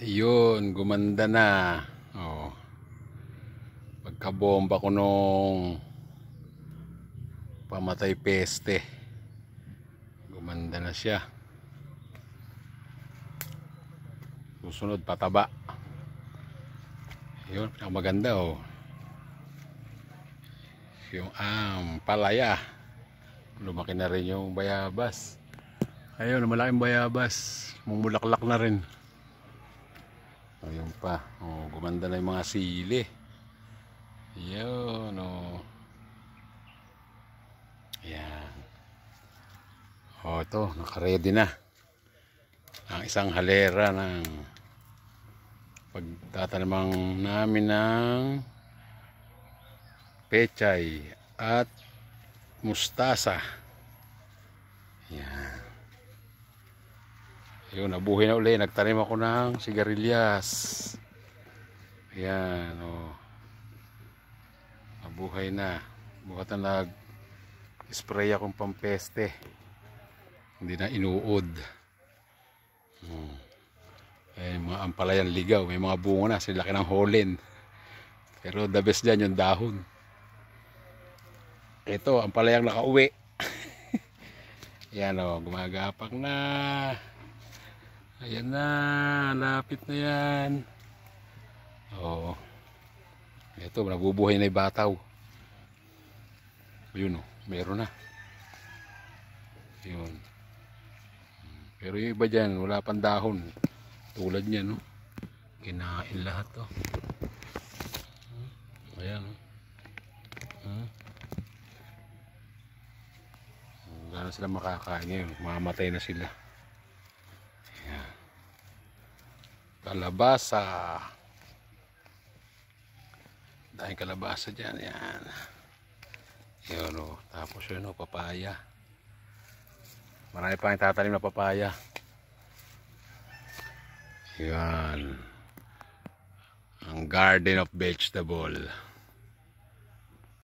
Ayun, gumanda na. Oh. Pagkabomba ko nung pamatay peste. Gumanda na siya. Susunod pataba. Ayun, pinakamaganda oh. Yung palaya. Lumaki na rin yung bayabas. Ayun, malaking bayabas. Mumulaklak na rin. Ayun pa. Oh, gumanda na yung mga sili. Ayun, oh. Ayan. Oh, ito, naka-ready na. Ang isang halera ng pagtatanamang namin ng pechay at mustasa. Ayan. Ayun, nabuhay na uli. Nagtanim ako ng sigarilyas. Ayan, oh. Nabuhay na. Bukat na nag-spray akong pampeste. Hindi na inuod. Eh, mga ampalayan ligaw. May mga bunga na. Sila laki ng holen. Pero the best dyan yung dahon. Ito, ampalayang nakauwi. Ayan, oh, gumagapak na. Ayan na, lapit na yan. Oo. Ito, nabubuhay na yung bataw. Ayun o, meron na. Ayun. Pero yung iba dyan, wala pang dahon. Tulad niya, no? Kinain lahat to. Ayan o. Gano'n sila makakain ngayon. Mamatay na sila. Kalabasa. Dahil kalabasa dyan. Yan. Yun o. Tapos yun o. Papaya. Marami pa yung tatanim na papaya. Yan. Ang garden of vegetable.